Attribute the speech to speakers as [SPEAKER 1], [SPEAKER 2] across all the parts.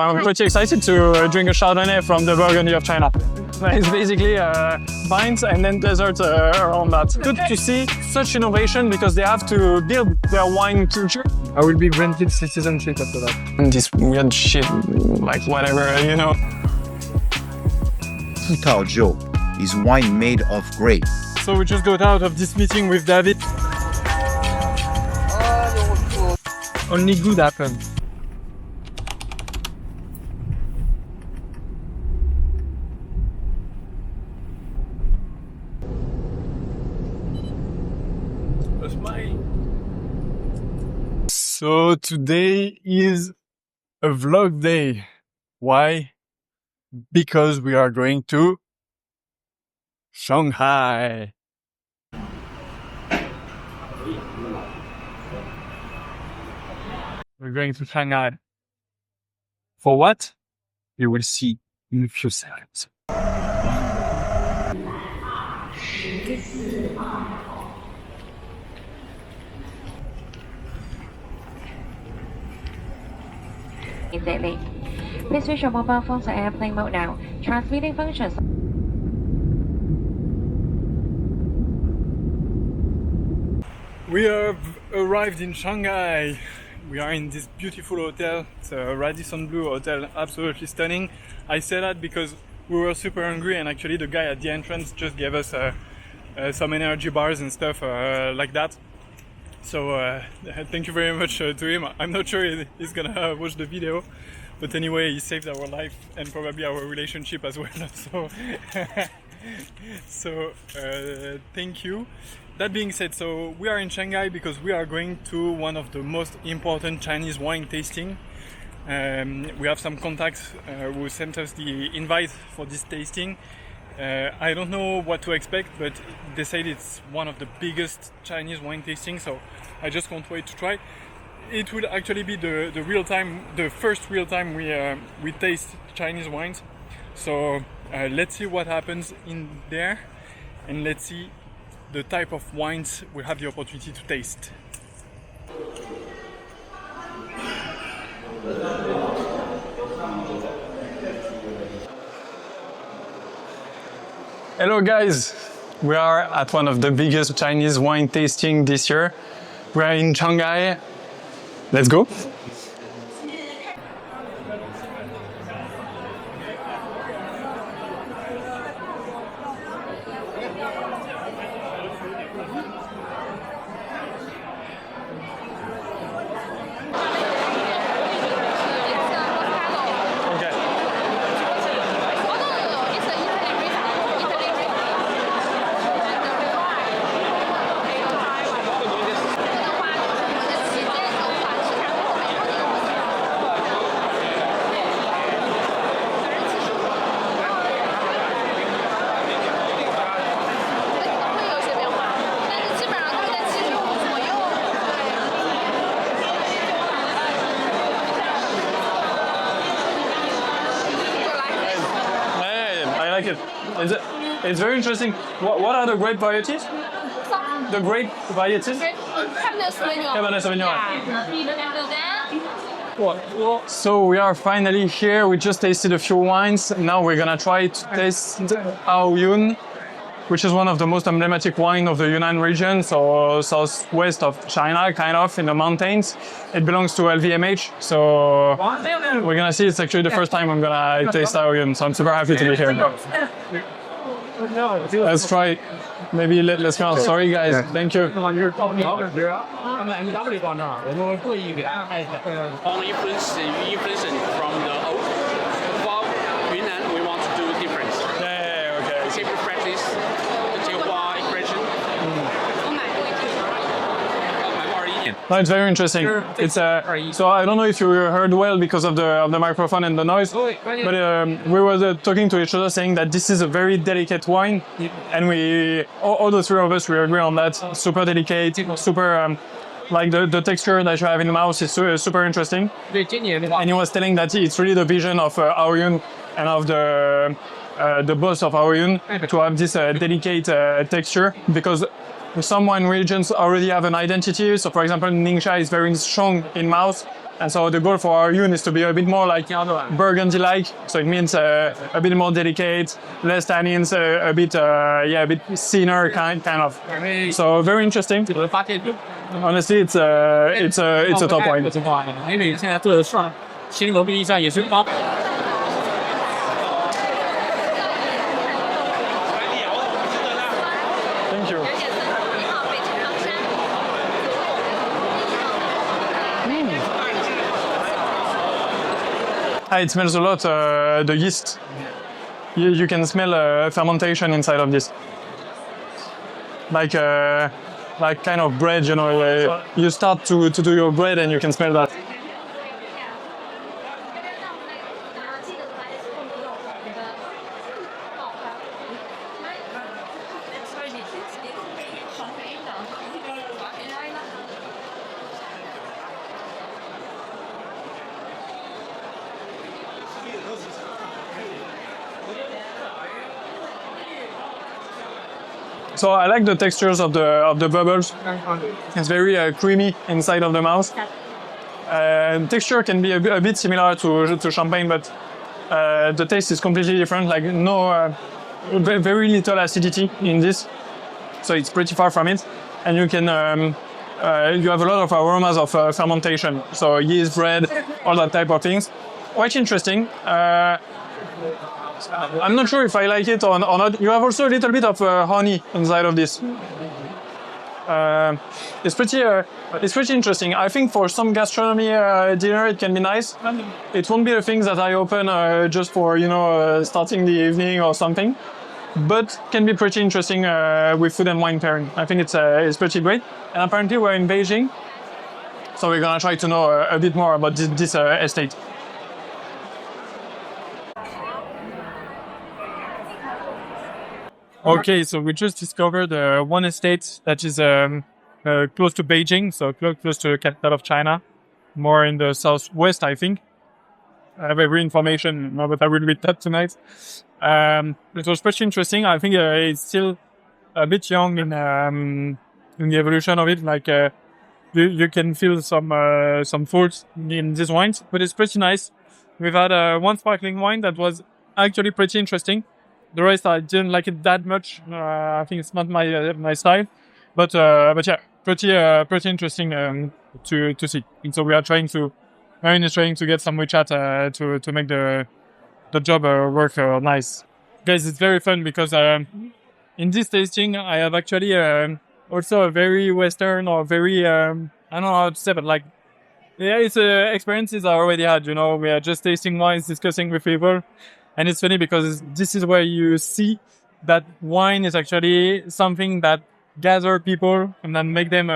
[SPEAKER 1] I'm pretty excited to drink a Chardonnay from the Burgundy of China. It's basically vines and then desserts around that. Good to see such innovation because they have to build their wine culture.
[SPEAKER 2] I will be granted citizenship after that.
[SPEAKER 1] And this weird shit, like whatever, you know.
[SPEAKER 3] 葡萄酒 is wine made of grapes.
[SPEAKER 1] So we just got out of this meeting with David.
[SPEAKER 2] Only good happened.
[SPEAKER 1] So today is a vlog day. Why? Because we are going to Shanghai. We're going to Shanghai. For what? You will see in a few seconds.
[SPEAKER 4] Immediately. Please switch your mobile phone to airplane mode now. Transmitting functions.
[SPEAKER 1] We have arrived in Shanghai. We are in this beautiful hotel. It's a Radisson Blu hotel, absolutely stunning. I say that because we were super hungry and actually the guy at the entrance just gave us some energy bars and stuff like that. So thank you very much to him. I'm not sure he's gonna watch the video, but anyway, he saved our life and probably our relationship as well. So, thank you. That being said, so we are in Shanghai because we are going to one of the most important Chinese wine tasting. We have some contacts who sent us the invite for this tasting. I don't know what to expect, but they said it's one of the biggest Chinese wine tastings, so I just can't wait to try. It will actually be the first real time we taste Chinese wines. So let's see what happens in there, and let's see the type of wines we have the opportunity to taste. Hello guys, we are at one of the biggest Chinese wine tasting this year. We are in Shanghai. Let's go. It's very interesting. What are the grape varieties? The grape varieties? Cabernet Sauvignon. So we are finally here. We just tasted a few wines. Now we're gonna try to taste Aoyun, which is one of the most emblematic wine of the Yunnan region, so southwest of China, kind of in the mountains. It belongs to LVMH, so we're gonna see. It's actually the first time I'm gonna taste Aoyun, so I'm super happy to be here. Let's try. Maybe let's go. Sorry guys, thank you.
[SPEAKER 5] Only influence from the old. For Yunnan, we want to do difference.
[SPEAKER 1] Yeah, okay.
[SPEAKER 5] Simple practice, the Jiahua expression.
[SPEAKER 1] No, it's very interesting. It's so I don't know if you heard well because of the microphone and the noise, but we were talking to each other saying that this is a very delicate wine, and all the three of us, we agree on that. Super delicate, super like the texture that you have in the mouth is super interesting. And he was telling that it's really the vision of Aoyun and of the boss of Aoyun to have this delicate texture, because some wine regions already have an identity. So for example, Ningxia is very strong in mouth,
[SPEAKER 2] And so the goal for our Yun is to be a bit more like Burgundy-like. So it means a bit more delicate, less tannins, a bit thinner kind of. So very interesting. Honestly, it's a top wine.
[SPEAKER 6] 因为现在做的创新楼比赛也是帮。
[SPEAKER 2] Thank you. It smells a lot, the yeast. You can smell fermentation inside of this. Like kind of bread, you know, you start to do your bread and you can smell that. So I like the textures of the bubbles. It's very creamy inside of the mouth. Texture can be a bit similar to champagne, but the taste is completely different. Like very little acidity in this, so it's pretty far from it. And you can you have a lot of aromas of fermentation, so yeast, bread, all that type of things. Quite interesting. I'm not sure if I like it or not. You have also a little bit of honey inside of this. It's pretty interesting. I think for some gastronomy dinner it can be nice. It won't be a thing that I open just for starting the evening or something, but can be pretty interesting with food and wine pairing. I think it's pretty great. And apparently we're in Beijing, so we're gonna try to know a bit more about this estate.
[SPEAKER 1] Okay, so we just discovered one estate that is close to Beijing, so close to the capital of China, more in the southwest, I think. I have every information, but I will read that tonight. It was pretty interesting. I think it's still a bit young in the evolution of it. Like you can feel some faults in these wines, but it's pretty nice. We've had one sparkling wine that was actually pretty interesting. The rest I didn't like it that much. I think it's not my style, but yeah, pretty interesting to see. And so we are trying to get some WeChat to make the job work nice. Guys, it's very fun because in this tasting I have actually also a very Western or very I don't know how to say, but like it's experiences I already had. You know, we are just tasting wines, discussing with people. And it's funny because this is where you see that wine is actually something that gather people and then make them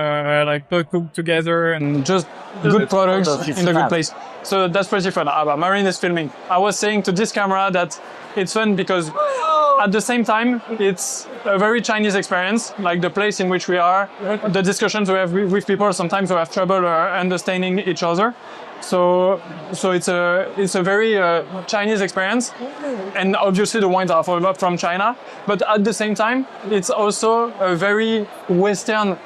[SPEAKER 1] cook together and
[SPEAKER 2] just good products in a good place. So that's pretty fun. Marine is filming. I was saying to this camera that it's fun because at the same time it's a very Chinese experience, like the place in which we are, the discussions we have with people. Sometimes we have trouble understanding each other. So it's a very Chinese experience, and obviously the wines are from China. But at the same time, it's also a very Western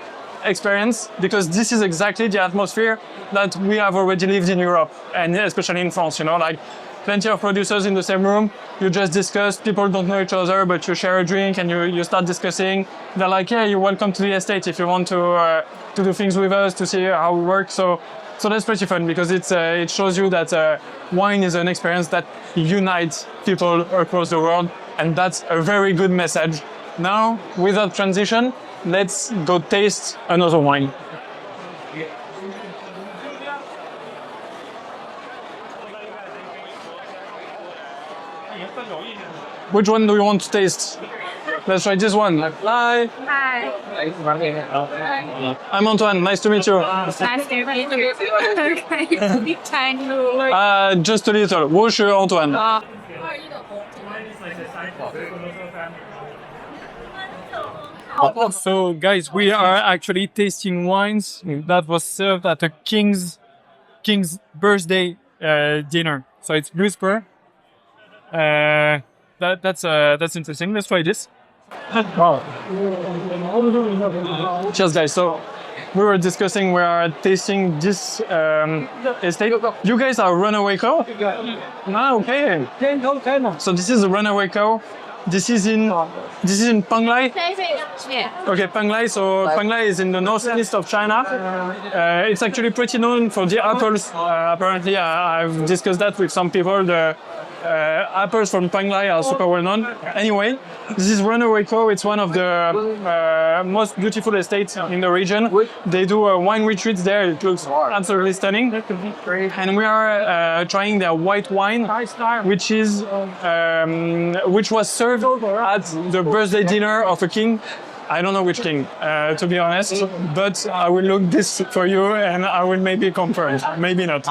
[SPEAKER 2] experience because this is exactly the atmosphere that we have already lived in Europe and especially in France. You know, like plenty of producers in the same room. You just discuss. People don't know each other, but you share a drink and you start discussing. They're like, yeah, you're welcome to the estate if you want to do things with us to see how we work. So that's pretty fun because it shows you that wine is an experience that unites people across the world, and that's a very good message. Now, without transition, let's go taste another wine. Which one do you want to taste? Let's try this one. Hi.
[SPEAKER 7] Hi.
[SPEAKER 2] I'm Antoine. Nice to meet you.
[SPEAKER 7] Nice to meet you. Okay. Tiny.
[SPEAKER 2] Just a little. 我是 Antoine.
[SPEAKER 1] So guys, we are actually tasting wines that was served at a king's birthday dinner. So it's Blue Spur. That's interesting. Let's try this.
[SPEAKER 2] Wow. Cheers, guys. So we were discussing, we are tasting this estate. You guys are Runaway Cow? Ah, okay. So this is a Runaway Cow. This is in Penglai. Okay, Penglai. So Penglai is in the northeast of China. It's actually pretty known for the apples. Apparently, I've discussed that with some people. The apples from Penglai are super well known. Anyway, this is Runaway Cow. It's one of the most beautiful estates in the region. They do wine retreats there. It looks absolutely stunning. And we are trying their white wine, which was served at the birthday dinner of a king. I don't know which king, to be honest, but I will look this for you and I will maybe confirm, maybe not.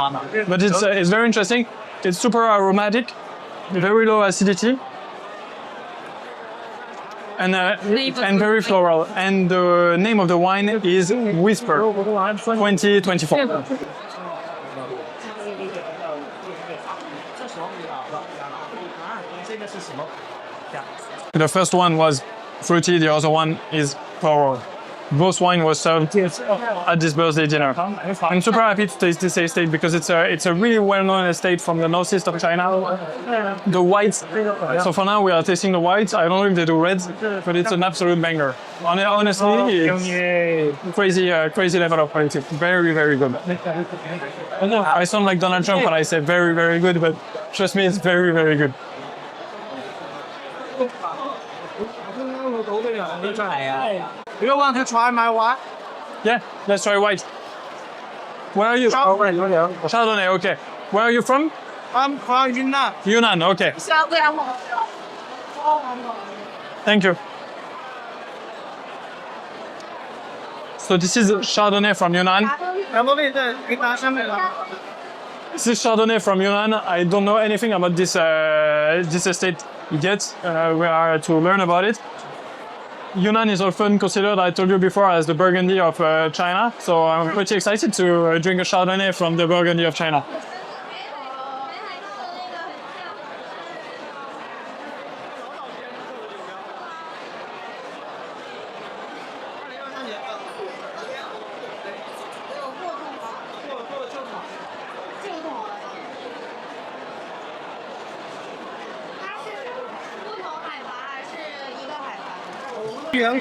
[SPEAKER 2] But it's very interesting. It's super aromatic, very low acidity, and very floral. And the name of the wine is Whisper 2024. The first one was fruity, the other one is floral. Both wine was served at this birthday dinner. I'm super happy to taste this estate because it's a really well-known estate from the northeast of China. The whites. So for now we are tasting the whites. I don't know if they do reds, but it's an absolute banger. Honestly, it's crazy level of quality. Very, very good. I sound like Donald Trump when I say very, very good, but trust me, it's very, very good.
[SPEAKER 6] Do you want to try my wine?
[SPEAKER 2] Yeah, let's try white. Where are you? Chardonnay, okay. Where are you from?
[SPEAKER 6] I'm from Yunnan.
[SPEAKER 2] Yunnan, okay. Thank you. So this is Chardonnay from Yunnan. This is Chardonnay from Yunnan. I don't know anything about this estate yet. We are to learn about it. Yunnan is often considered, I told you before, as the Burgundy of China. So I'm pretty excited to drink a Chardonnay from the Burgundy of China.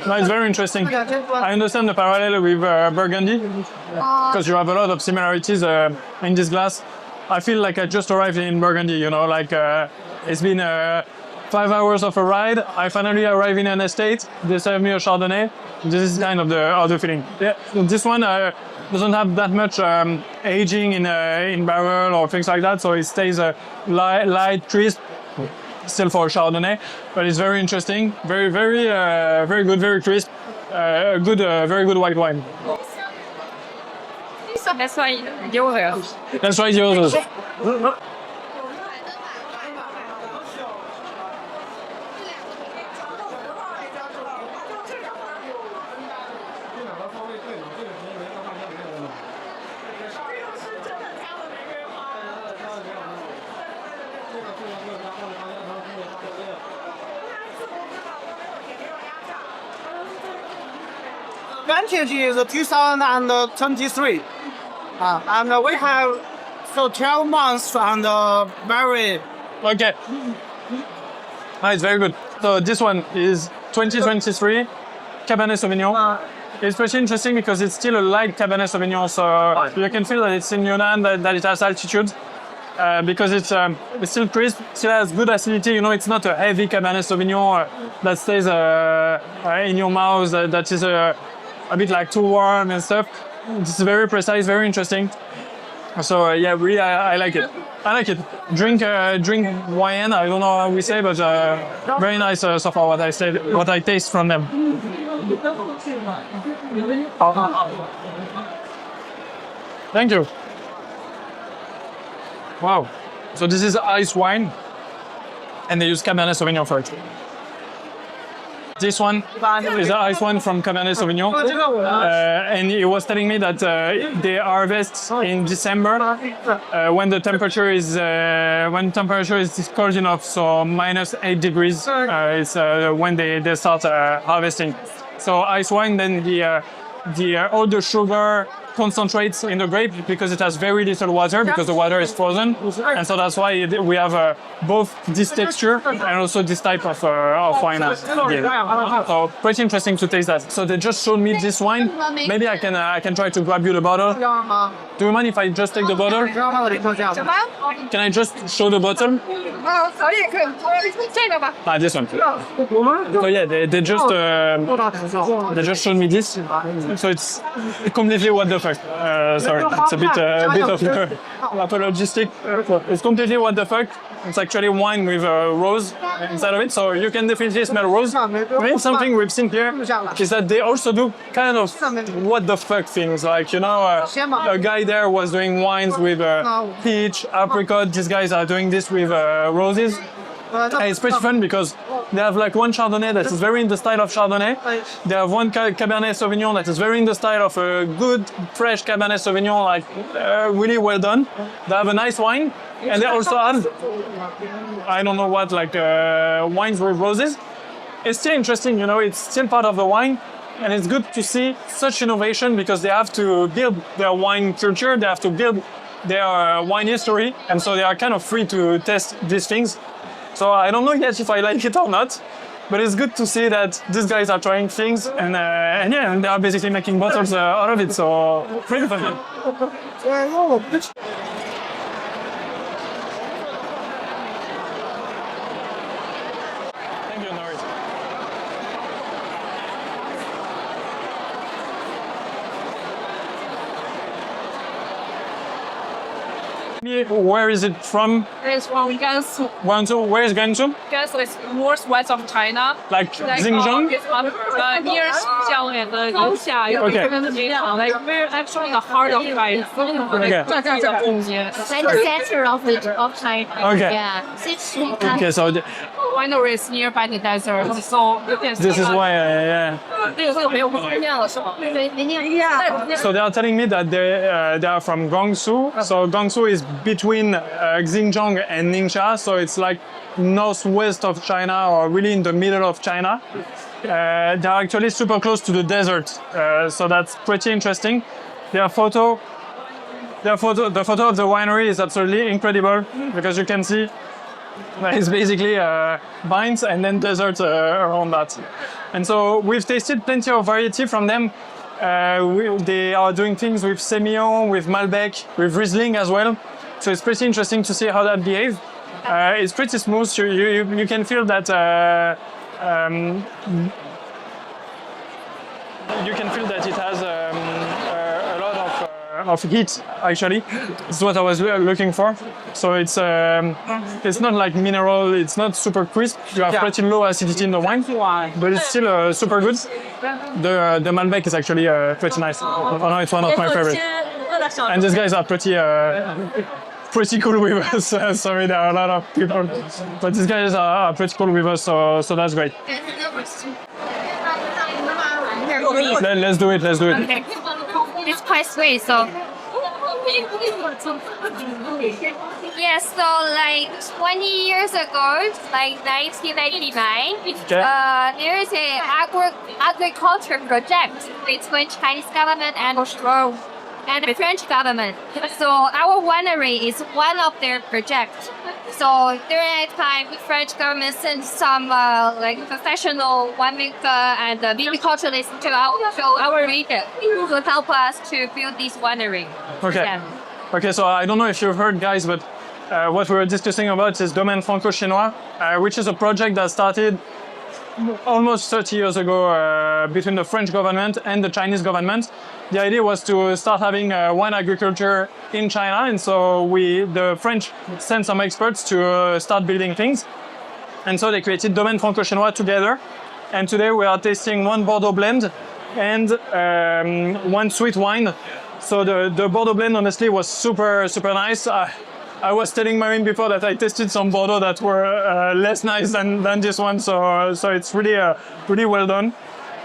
[SPEAKER 2] No, it's very interesting. I understand the parallel with Burgundy because you have a lot of similarities in this glass. I feel like I just arrived in Burgundy, you know, like it's been 5 hours of a ride. I finally arrive in an estate. They serve me a Chardonnay. This is kind of the other feeling. Yeah, this one doesn't have that much aging in barrel or things like that, so it stays light, crisp. Still for Chardonnay, but it's very interesting, very good, very crisp, very good white wine.
[SPEAKER 7] That's why yours.
[SPEAKER 2] That's right, yours.
[SPEAKER 6] Vintage is 2023. And we have 12 months and very...
[SPEAKER 2] Okay. It's very good. So this one is 2023 Cabernet Sauvignon. It's pretty interesting because it's still a light Cabernet Sauvignon, so you can feel that it's in Yunnan, that it has altitude. Because it's still crisp, still has good acidity. You know, it's not a heavy Cabernet Sauvignon that stays in your mouth. That is a bit like too warm and stuff. It's very precise, very interesting. So yeah, really, I like it. I like it. Drink wine. I don't know how we say, but very nice so far. What I taste from them. Thank you. Wow. So this is ice wine, and they use Cabernet Sauvignon for it. This one is the ice one from Cabernet Sauvignon, and he was telling me that they harvest in December when the temperature is cold enough, so -8 degrees. It's when they start harvesting. So ice wine, then all the sugar concentrates in the grape because it has very little water because the water is frozen, and so that's why we have both this texture and also this type of wine. So pretty interesting to taste that. So they just showed me this wine. Maybe I can try to grab you the bottle. Do you mind if I just take the bottle? Can I just show the bottle? This one. So yeah, they just showed me this. So it's completely what the fuck. Sorry, it's a bit of apologistic. It's completely what the fuck. It's actually wine with rose inside of it, so you can definitely smell rose. Maybe something we've seen here is that they also do kind of what the fuck things. Like, you know, a guy there was doing wines with peach, apricot. These guys are doing this with roses. And it's pretty fun because they have like one Chardonnay that is very in the style of Chardonnay. They have one Cabernet Sauvignon that is very in the style of a good fresh Cabernet Sauvignon, like really well done. They have a nice wine, and they also have, I don't know what, like wines with roses. It's still interesting, you know, it's still part of the wine. And it's good to see such innovation because they have to build their wine culture, they have to build their wine history, and so they are kind of free to test these things. So I don't know yet if I like it or not, but it's good to see that these guys are trying things and yeah, and they are basically making bottles out of it. So pretty fun. Thank you, Norris. Where is it from?
[SPEAKER 7] It's from Gansu.
[SPEAKER 2] Guangzhou. Where is Gansu?
[SPEAKER 7] Gansu is northwest of China.
[SPEAKER 2] Like Xinjiang?
[SPEAKER 7] It's near Xijiang and Ningxia.
[SPEAKER 2] Okay.
[SPEAKER 7] Like we're actually the heart of China.
[SPEAKER 2] Okay.
[SPEAKER 8] Like the center of China.
[SPEAKER 2] Okay.
[SPEAKER 8] Yeah.
[SPEAKER 2] Okay, so
[SPEAKER 7] Winery is nearby the desert, so you can see.
[SPEAKER 2] this is why, yeah. So they are telling me that they are from Guangzhou. So Guangzhou is between Xinjiang and Ningxia, so it's like northwest of China or really in the middle of China. They are actually super close to the desert, so that's pretty interesting. The photo of the winery is absolutely incredible because you can see it's basically vines and then desert around that. And so we've tasted plenty of variety from them. They are doing things with Semillon, with Malbec, with Riesling as well. So it's pretty interesting to see how that behaves. It's pretty smooth. You can feel that it has a lot of heat. Actually, it's what I was looking for. So it's not like mineral. It's not super crisp. You have pretty low acidity in the wine, but it's still super good. The Malbec is actually pretty nice. Oh no, it's one of my favorites. And these guys are pretty cool with us. Sorry, there are a lot of people, but these guys are pretty cool with us. So that's great. Let's do it.
[SPEAKER 8] Okay. It's quite sweet, so. Yeah, so like 20 years ago, like 1999, there is an agriculture project between Chinese government and Strolling and the French government. So our winery is one of their projects. So during that time, the French government sent some like professional winemaker and viticulturists to our region to help us to build this winery.
[SPEAKER 2] Okay.
[SPEAKER 8] Yeah.
[SPEAKER 2] Okay, so I don't know if you've heard, guys, but what we were discussing about is Domaine Franco-Chinois, which is a project that started almost 30 years ago between the French government and the Chinese government. The idea was to start having wine agriculture in China, and so the French sent some experts to start building things. And so they created Domaine Franco-Chinois together. And today we are tasting one Bordeaux blend and one sweet wine. So the Bordeaux blend honestly was super, super nice. I was telling Marine before that I tasted some Bordeaux that were less nice than this one, so it's really pretty well done.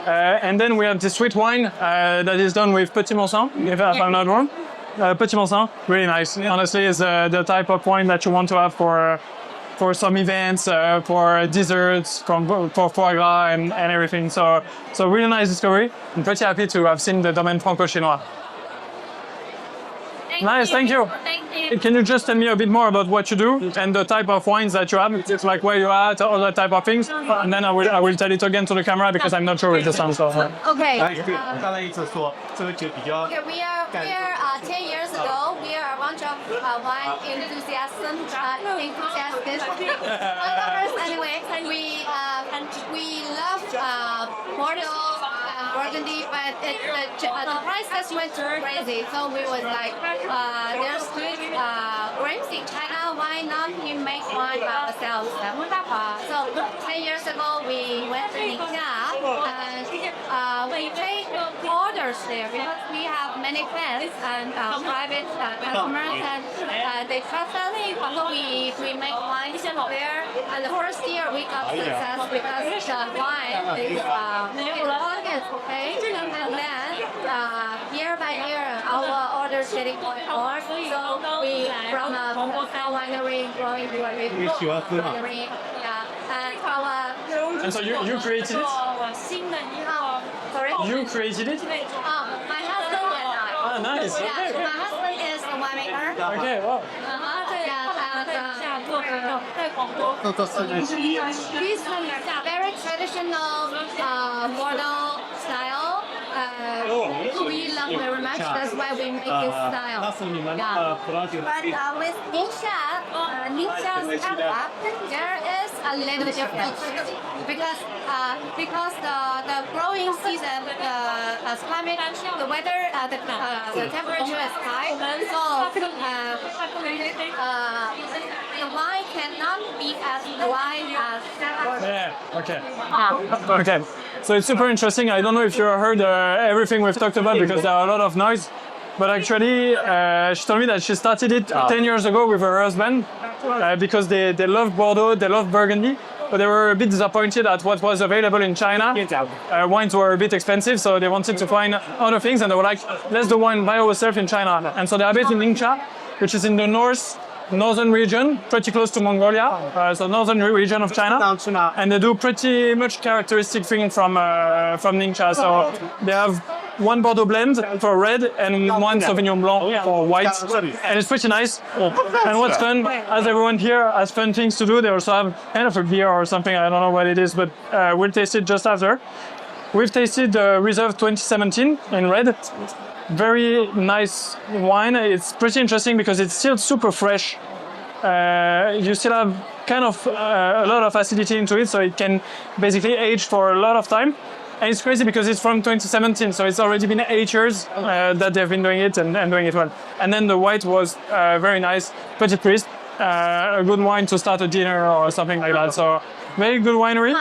[SPEAKER 2] And then we have the sweet wine that is done with Petit Monceau, if I'm not wrong. Petit Monceau, really nice. Honestly, it's the type of wine that you want to have for for some events, for desserts, for foie gras and everything. So really nice discovery. I'm pretty happy to have seen the domaine franco-chinois. Nice, thank you.
[SPEAKER 8] Thank you.
[SPEAKER 2] Can you just tell me a bit more about what you do and the type of wines that you have? It's like where you're at, all that type of things. And then I will tell it again to the camera because I'm not sure with the sound. So.
[SPEAKER 8] Okay.
[SPEAKER 9] Okay, we are 10 years ago. We are a bunch of wine enthusiasts. Anyway, we love Bordeaux and Burgundy, but the price just went too crazy. So we was like, there's good grapes in China. Why not we make wine by ourselves? So 10 years ago, we went to Ningxia and we take orders there because we have many fans and private customers, and they trust us. So we make wine there. And the first year we got success because the wine is okay. And then year by year our orders getting more and more. So we from a winery growing to a big winery. Yeah.
[SPEAKER 2] And so you created it?
[SPEAKER 9] Sorry?
[SPEAKER 2] You created it?
[SPEAKER 9] My husband and I.
[SPEAKER 2] Ah, nice.
[SPEAKER 9] Yeah,
[SPEAKER 2] Okay.
[SPEAKER 9] my husband is a winemaker.
[SPEAKER 2] Okay, wow.
[SPEAKER 9] This is very traditional Bordeaux style. We love very much. That's why we make this style. Yeah. But with Ningxia's Embark, there is a little difference because the growing season, climate, the weather, the temperature is high, so the wine cannot be as dry as
[SPEAKER 2] Yeah, okay. Okay, so it's super interesting. I don't know if you heard everything we've talked about because there are a lot of noise. But actually, she told me that she started it 10 years ago with her husband because they love Bordeaux, they love Burgundy, but they were a bit disappointed at what was available in China. Wines were a bit expensive, so they wanted to find other things, and they were like, let's do wine by ourselves in China. And so they are based in Ningxia, which is in the northern region, pretty close to Mongolia, so northern region of China, and they do pretty much characteristic thing from Ningxia. So they have one Bordeaux blend for red and one Sauvignon Blanc for white, and it's pretty nice. And what's fun, as everyone here has fun things to do, they also have kind of a beer or something, I don't know what it is, but we'll taste it just after. We've tasted Reserve 2017 in red. Very nice wine. It's pretty interesting because it's still super fresh. You still have kind of a lot of acidity into it, so it can basically age for a lot of time. And it's crazy because it's from 2017, so it's already been 8 years that they've been doing it and doing it well. And then the white was very nice, pretty crisp, a good wine to start a dinner or something like that. So very good winery,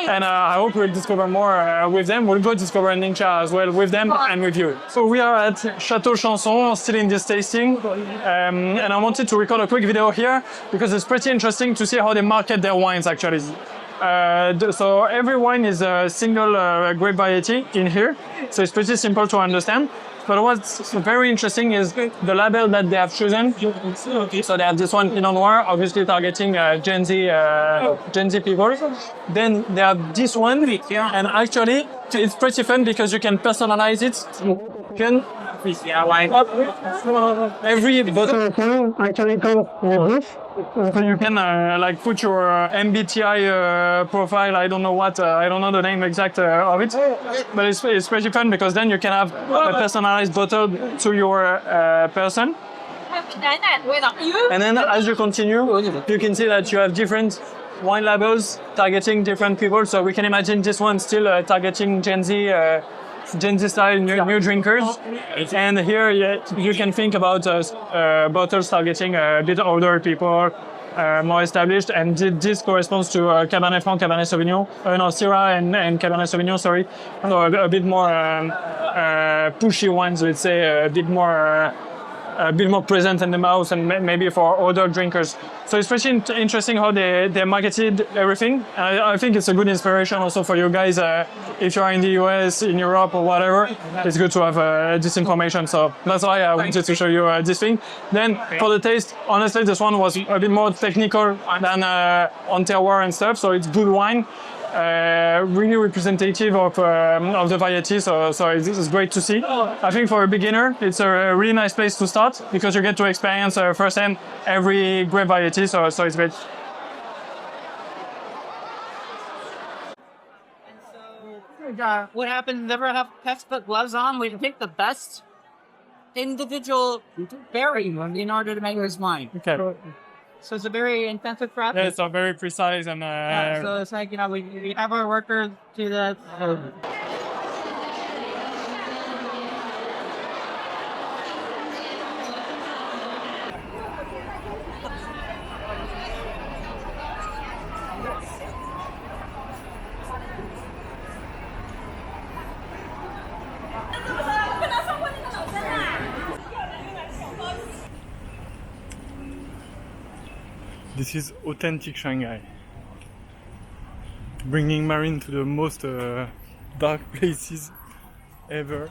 [SPEAKER 2] and I hope we'll discover more with them. We'll go discover Ningxia as well with them and with you. So we are at Château Chanson, still in this tasting, and I wanted to record a quick video here because it's pretty interesting to see how they market their wines actually. So every wine is a single grape variety in here, so it's pretty simple to understand. But what's very interesting is the label that they have chosen. So they have this one, Pinot Noir, obviously targeting Gen Z people. Then they have this one, and actually it's pretty fun because you can personalize it. You can every bottle actually comes with this. So you can like put your MBTI profile. I don't know what, I don't know the name exact of it, but it's pretty fun because then you can have a personalized bottle to your person. And then as you continue, you can see that you have different wine labels targeting different people. So we can imagine this one still targeting Gen Z style new drinkers, and here you can think about bottles targeting a bit older people, more established, and this corresponds to Cabernet Franc, Cabernet Sauvignon, no, Syrah and Cabernet Sauvignon, sorry, so a bit more pushy ones, we'd say, a bit more a bit more present in the mouth and maybe for older drinkers. So it's pretty interesting how they marketed everything. I think it's a good inspiration also for you guys if you're in the US, in Europe or whatever. It's good to have this information. So that's why I wanted to show you this thing. Then for the taste, honestly, this one was a bit more technical than on terroir and stuff. So it's good wine. Really representative of the variety, so this is great to see. I think for a beginner, it's a really nice place to start because you get to experience firsthand every grape variety, so it's great.
[SPEAKER 6] What happens? Never have textbook gloves on. We pick the best individual berry in order to make this wine.
[SPEAKER 2] Okay.
[SPEAKER 6] So it's a very intensive process.
[SPEAKER 2] Yeah, it's very precise and.
[SPEAKER 6] So it's like, we have our workers do that.
[SPEAKER 1] This is authentic Shanghai. Bringing Marine to the most dark places ever.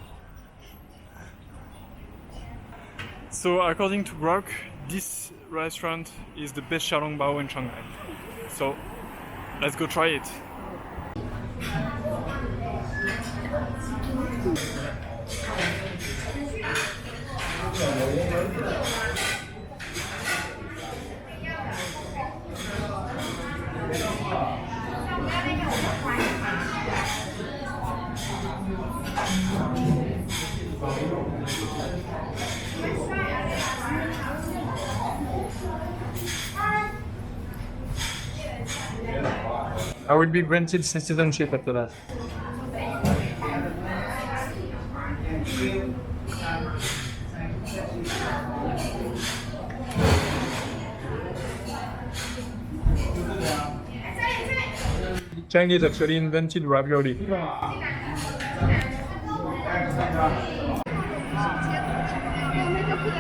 [SPEAKER 1] So according to Brock, this restaurant is the best xiaolongbao in Shanghai. So let's go try it.
[SPEAKER 2] I will be granted citizenship after that. Chinese actually invented ravioli.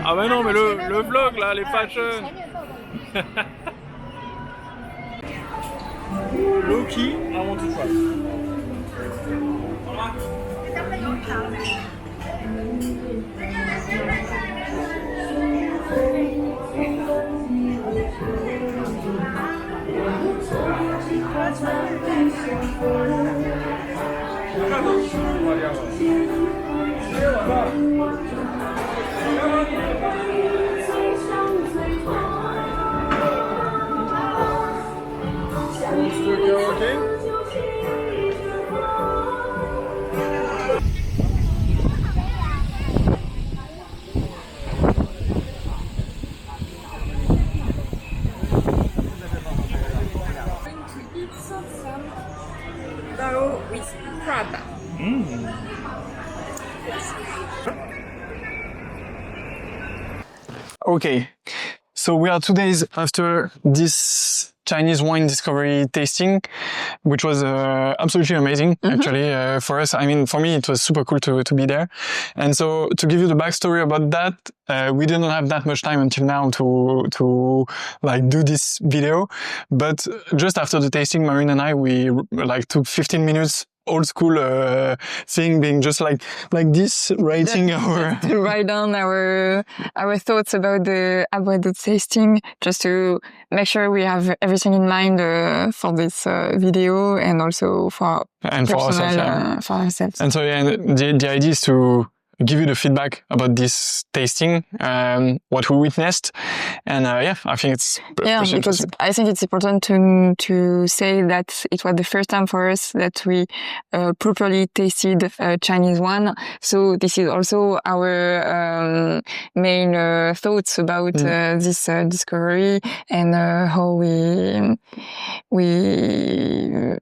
[SPEAKER 1] Ah bah non, mais le vlog là, les fashion. Low-key, I want to try.
[SPEAKER 7] With crab.
[SPEAKER 2] Okay, so we are 2 days after this Chinese wine discovery tasting, which was absolutely amazing, actually, for us. I mean, for me, it was super cool to be there. And so to give you the backstory about that, we didn't have that much time until now to like do this video. But just after the tasting, Marine and I, we like took 15 minutes old school thing, being just like this, writing
[SPEAKER 10] to write down our thoughts about the tasting, just to make sure we have everything in mind for this video and also for ourselves.
[SPEAKER 2] And so the idea is to give you the feedback about this tasting, what we witnessed, and I think it's
[SPEAKER 10] because I think it's important to say that it was the first time for us that we properly tasted Chinese wine. So this is also our main thoughts about this discovery and how we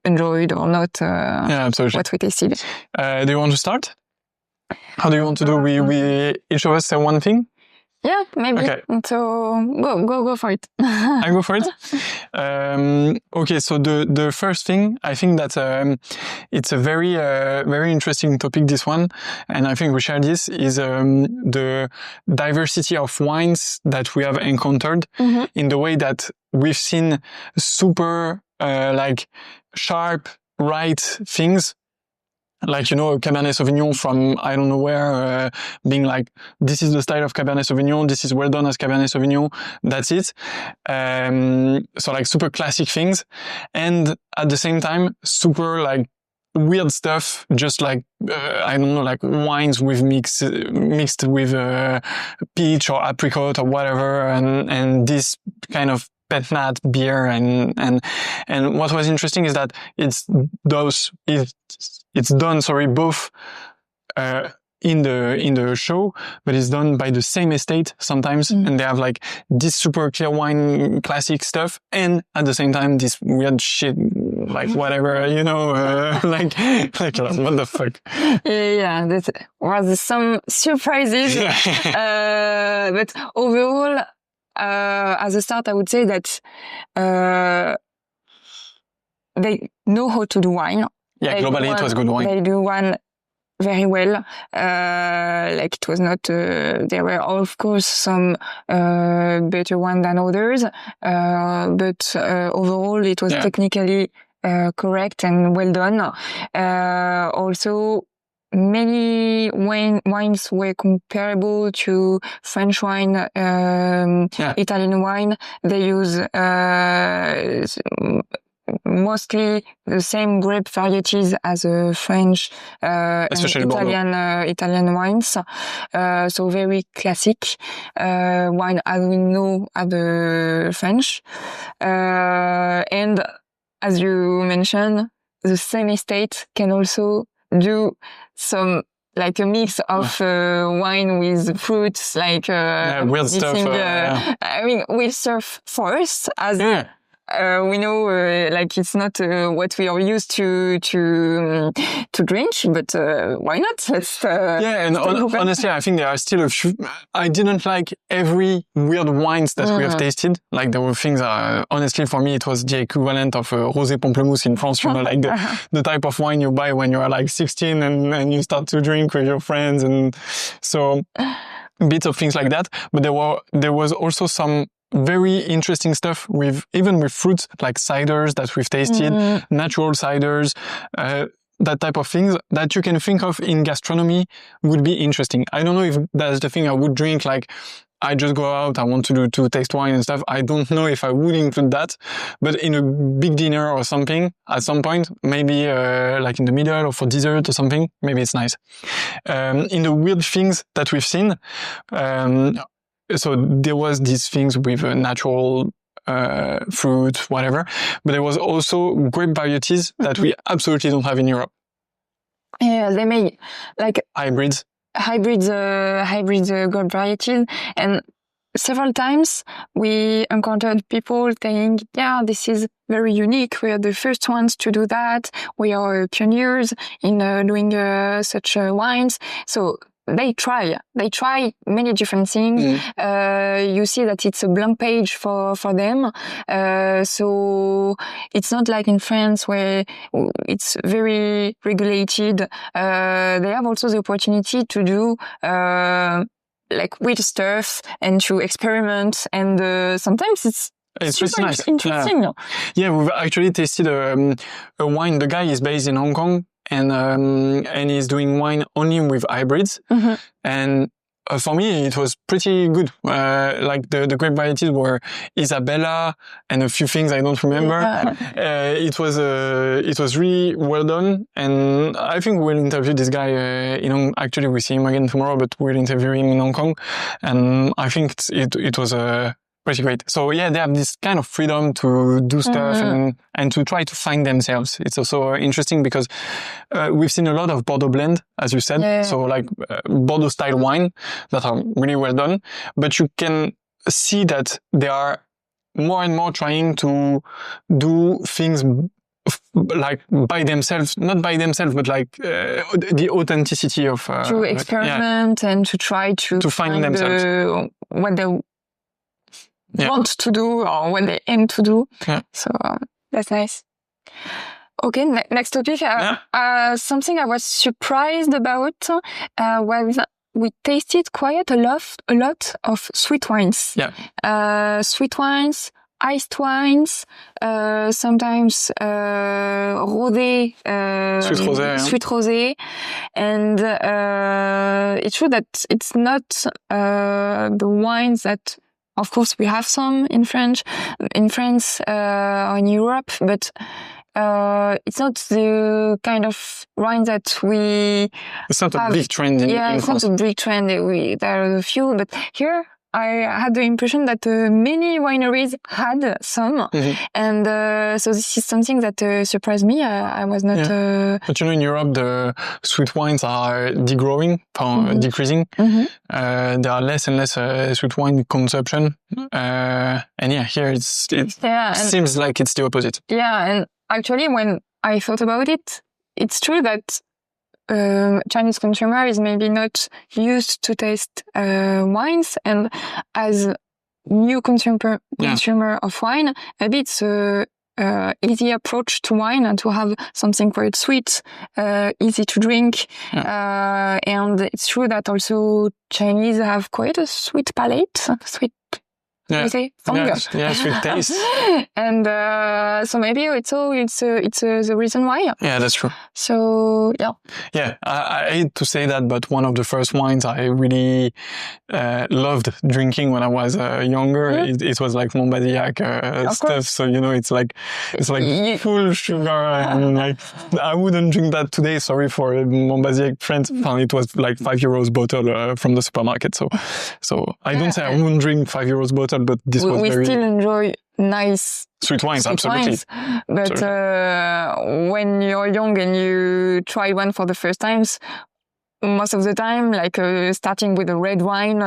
[SPEAKER 10] enjoyed or not what we tasted.
[SPEAKER 2] Do you want to start? How do you want to do? We each of us say one thing?
[SPEAKER 10] Yeah, maybe.
[SPEAKER 2] Okay.
[SPEAKER 10] So go for it.
[SPEAKER 2] I go for it. Okay, so the first thing, I think that it's a very interesting topic, this one, and I think we share this, is the diversity of wines that we have encountered in the way that we've seen super like sharp, right things. Like, you know, a Cabernet Sauvignon from I don't know where, being like, this is the style of Cabernet Sauvignon, this is well done as Cabernet Sauvignon, that's it. So like super classic things. And at the same time, super like weird stuff, just like, I don't know, like wines with mixed with peach or apricot or whatever, and this kind of pet nat beer and what was interesting is that it's done both in the show, but it's done by the same estate sometimes, and they have like this super clear wine classic stuff, and at the same time this weird shit like whatever, you know, like what the fuck.
[SPEAKER 10] Yeah, there was some surprises, but overall, as a start, I would say that they know how to do wine.
[SPEAKER 2] Yeah, globally it was good wine.
[SPEAKER 10] They do wine very well. Like it was not, there were of course some better one than others, but overall it was technically correct and well done. Also, many wines were comparable to French wine, Italian wine. They use mostly the same grape varieties as French and Italian wines. So very classic wine as we know at the French. And as you mentioned, the same estate can also do some like a mix of wine with fruits, like
[SPEAKER 2] weird stuff.
[SPEAKER 10] I mean, we serve forests as we know, like it's not what we are used to drink, but why not? Let's
[SPEAKER 2] and honestly, I think there are still a few. I didn't like every weird wines that we have tasted. Like there were things. Honestly, for me, it was the equivalent of rosé pamplemousse in France. You know, like the type of wine you buy when you are like 16 and you start to drink with your friends, and so bits of things like that. But there was also some very interesting stuff even with fruits, like ciders that we've tasted, natural ciders, that type of things that you can think of in gastronomy would be interesting. I don't know if that's the thing I would drink, like I just go out, I want to taste wine and stuff. I don't know if I would include that, but in a big dinner or something, at some point, maybe like in the middle or for dessert or something, maybe it's nice. In the weird things that we've seen, so there was these things with natural fruit, whatever, but there was also grape varieties that we absolutely don't have in Europe.
[SPEAKER 10] Yeah, they made like
[SPEAKER 2] hybrids
[SPEAKER 10] grape varieties, and several times we encountered people saying, yeah, this is very unique. We are the first ones to do that. We are pioneers in doing such wines. So they try many different things. You see that it's a blank page for them. So it's not like in France where it's very regulated. They have also the opportunity to do, like weird stuff and to experiment. And, sometimes it's super
[SPEAKER 2] nice.
[SPEAKER 10] Interesting.
[SPEAKER 2] Yeah, we've actually tasted a wine. The guy is based in Hong Kong, and he's doing wine only with hybrids. And for me, it was pretty good. Like the grape varieties were Isabella and a few things I don't remember. It was really well done. And I think we'll interview this guy, actually we see him again tomorrow, but we'll interview him in Hong Kong. And I think it was pretty great. So yeah, they have this kind of freedom to do stuff and to try to find themselves. It's also interesting because we've seen a lot of Bordeaux blend, as you said. So like Bordeaux style wine that are really well done. But you can see that they are more and more trying to do things like by themselves, not by themselves, but like the authenticity of
[SPEAKER 10] to experiment and to try to
[SPEAKER 2] find themselves,
[SPEAKER 10] what they want to do or what they aim to do.
[SPEAKER 2] Yeah.
[SPEAKER 10] So that's nice. Okay, next topic. Something I was surprised about was we tasted quite a lot of sweet wines.
[SPEAKER 2] Yeah.
[SPEAKER 10] Sweet wines, iced wines, sometimes rosé, sweet rosé, and it's true that it's not the wines that, of course, we have some in France or in Europe, but it's not the kind of wine that we.
[SPEAKER 2] It's not a big trend in
[SPEAKER 10] it's
[SPEAKER 2] France.
[SPEAKER 10] not a big trend. There are a few, but here I had the impression that many wineries had some, and so this is something that surprised me. I was not.
[SPEAKER 2] But in Europe, the sweet wines are degrowing, decreasing. There are less and less sweet wine consumption, and here it seems like it's the opposite.
[SPEAKER 10] Yeah, and actually, when I thought about it, it's true that Chinese consumer is maybe not used to taste wines, and as new consumer of wine, maybe it's a easy approach to wine and to have something quite sweet, easy to drink. And it's true that also Chinese have quite a sweet palate, sweet.
[SPEAKER 2] Sweet taste.
[SPEAKER 10] And so maybe it's the reason why.
[SPEAKER 2] Yeah, that's true.
[SPEAKER 10] So
[SPEAKER 2] I hate to say that, but one of the first wines I really loved drinking when I was younger, it was like Montbazillac stuff. So it's like full sugar, and like I wouldn't drink that today. Sorry for Montbazillac friends. It was like €5 bottle from the supermarket. So I don't say I wouldn't drink €5 bottle. But this was
[SPEAKER 10] we still enjoy nice
[SPEAKER 2] sweet wines, absolutely.
[SPEAKER 10] But when you're young and you try one for the first times, most of the time, like starting with a red wine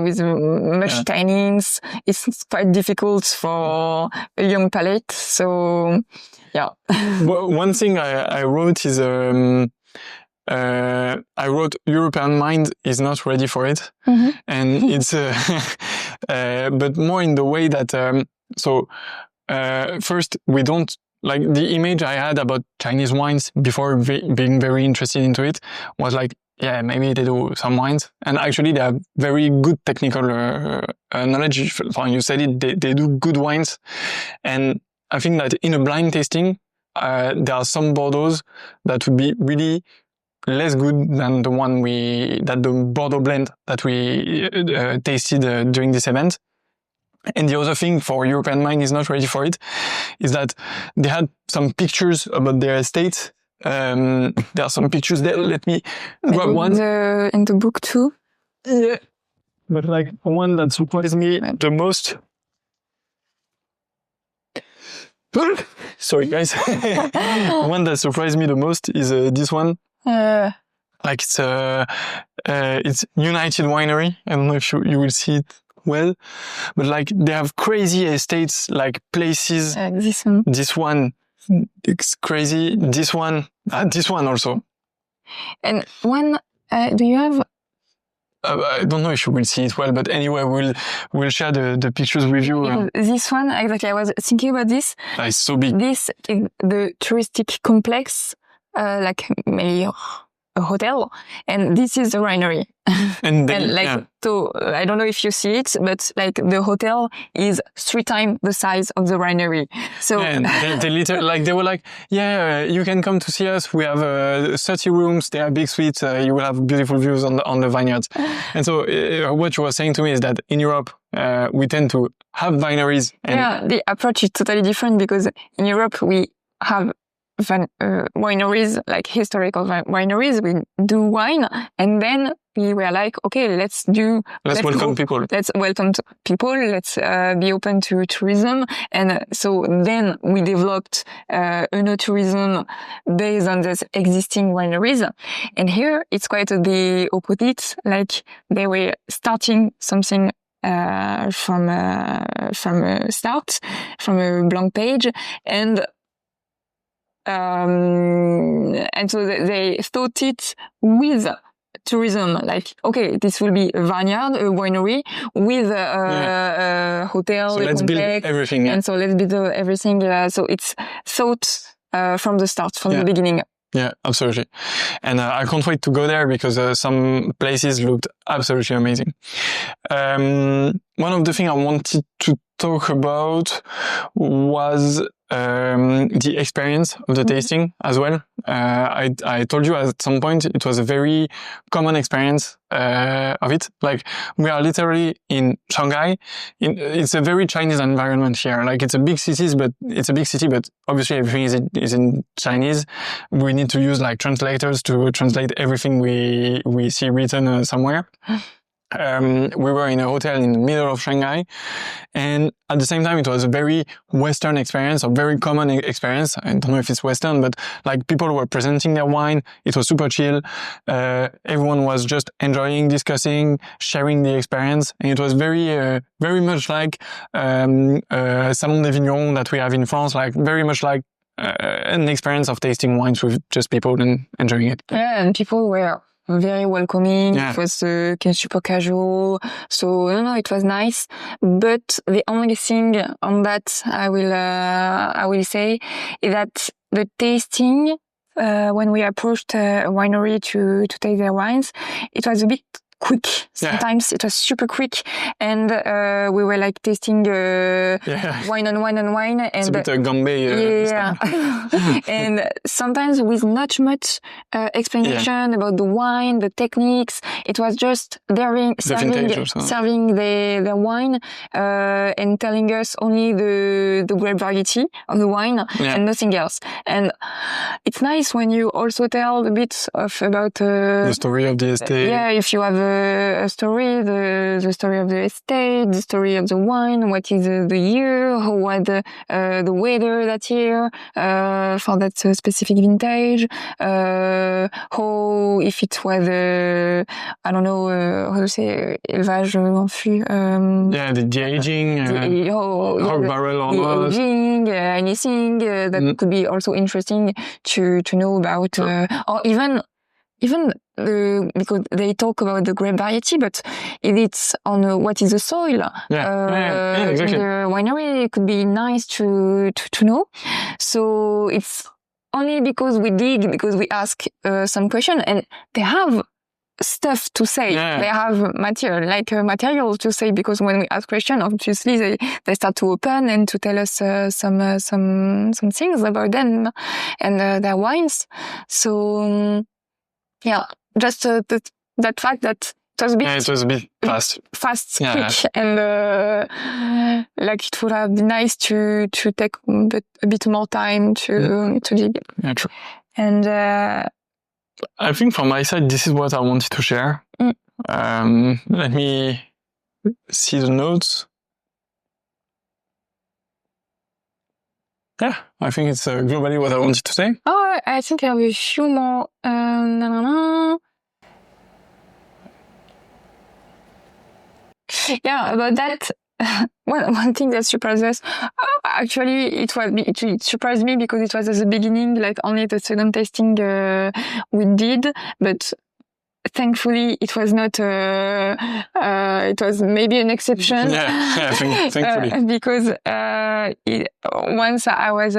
[SPEAKER 10] with much tannins, it's quite difficult for a young palate. So,
[SPEAKER 2] Well, one thing I wrote is. I wrote European mind is not ready for it. And it's, but more in the way that, first we don't, like the image I had about Chinese wines before being very interested into it was like, maybe they do some wines, and actually they have very good technical knowledge. You said it, they do good wines. And I think that in a blind tasting, there are some Bordeaux that would be really less good than the Bordeaux blend that we tasted during this event. And the other thing for European wine is not ready for it is that they had some pictures about their estate. There are some pictures there. Let me grab one.
[SPEAKER 10] In the book too.
[SPEAKER 2] Yeah. But like one that surprised me the most. Sorry guys. One that surprised me the most is this one. Like it's United Winery. I don't know if you will see it well, but like they have crazy estates, like places. This one, it's crazy. This one also.
[SPEAKER 10] And one, do you have?
[SPEAKER 2] I don't know if you will see it well, but anyway, we'll share the pictures with you.
[SPEAKER 10] This one, exactly. I was thinking about this.
[SPEAKER 2] It's so big.
[SPEAKER 10] This is the touristic complex. Like maybe a hotel, and this is the winery. So I don't know if you see it, but like the hotel is 3 times the size of the winery. So
[SPEAKER 2] they were like, you can come to see us. We have 30 rooms. They are big suites. You will have beautiful views on the vineyards. And so what you were saying to me is that in Europe, we tend to have wineries.
[SPEAKER 10] The approach is totally different because in Europe we have wineries, like historical wineries. We do wine, and then we were like, okay, let's welcome people. Let's welcome people. Let's be open to tourism. And so then we developed œnotourism based on this existing wineries. And here it's quite the opposite. Like they were starting something from a start, from a blank page, and and so they thought it with tourism, like, okay, this will be a vineyard, a winery with a hotel,
[SPEAKER 2] So
[SPEAKER 10] a
[SPEAKER 2] let's build
[SPEAKER 10] complex,
[SPEAKER 2] everything.
[SPEAKER 10] and so let's build everything. So it's thought from the start, from the beginning.
[SPEAKER 2] Yeah, absolutely. And I can't wait to go there because some places looked absolutely amazing. One of the things I wanted to talk about was the experience of the tasting as well. I told you at some point it was a very common experience of it. Like, we are literally in Shanghai. It's a very Chinese environment here. Like, it's a big city, but obviously everything is in Chinese. We need to use like translators to translate everything we see written somewhere. We were in a hotel in the middle of Shanghai, and at the same time it was a very Western experience, a very common experience. I don't know if it's Western, but like, people were presenting their wine. It was super chill. Everyone was just enjoying, discussing, sharing the experience, and it was very much like Salon des Vignerons that we have in France, like very much like an experience of tasting wines with just people and enjoying it.
[SPEAKER 10] Yeah, and people were very welcoming.
[SPEAKER 2] Yeah.
[SPEAKER 10] It was super casual. So no, it was nice. But the only thing on that I will say is that the tasting, when we approached a winery to taste their wines, it was a bit quick. Sometimes it was super quick, and we were like tasting wine on wine on wine, and
[SPEAKER 2] it's a bit Gambé
[SPEAKER 10] and sometimes with not much explanation about the wine, the techniques. It was just serving their wine and telling us only the grape variety of the wine and nothing else. And it's nice when you also tell a bit about the story of the estate. If you have a story, the story of the estate, the story of the wine, what is the year, how was the weather that year for that specific vintage, how, if it was I don't know how to say, élevage en fût.
[SPEAKER 2] The aging, how barrel or not.
[SPEAKER 10] The aging, anything that could be also interesting to know about, or even because they talk about the grape variety, but if it's on what is the soil
[SPEAKER 2] exactly.
[SPEAKER 10] in the winery, it could be nice to know. So it's only because we ask some question, and they have stuff to say. They have material to say, because when we ask questions, obviously they start to open and to tell us some things about them and their wines. So just that fact that it was a bit fast, quick, and like, it would have been nice to take a bit more time to dig.
[SPEAKER 2] Yeah, true.
[SPEAKER 10] And
[SPEAKER 2] I think from my side, this is what I wanted to share. Let me see the notes. Yeah, I think it's globally what I wanted to say.
[SPEAKER 10] Oh, I think I have a few more. Yeah, about that. One thing that surprised us, actually, it surprised me because it was at the beginning, like only the second tasting we did, but thankfully it was not. It was maybe an exception.
[SPEAKER 2] Thankfully.
[SPEAKER 10] Because once I was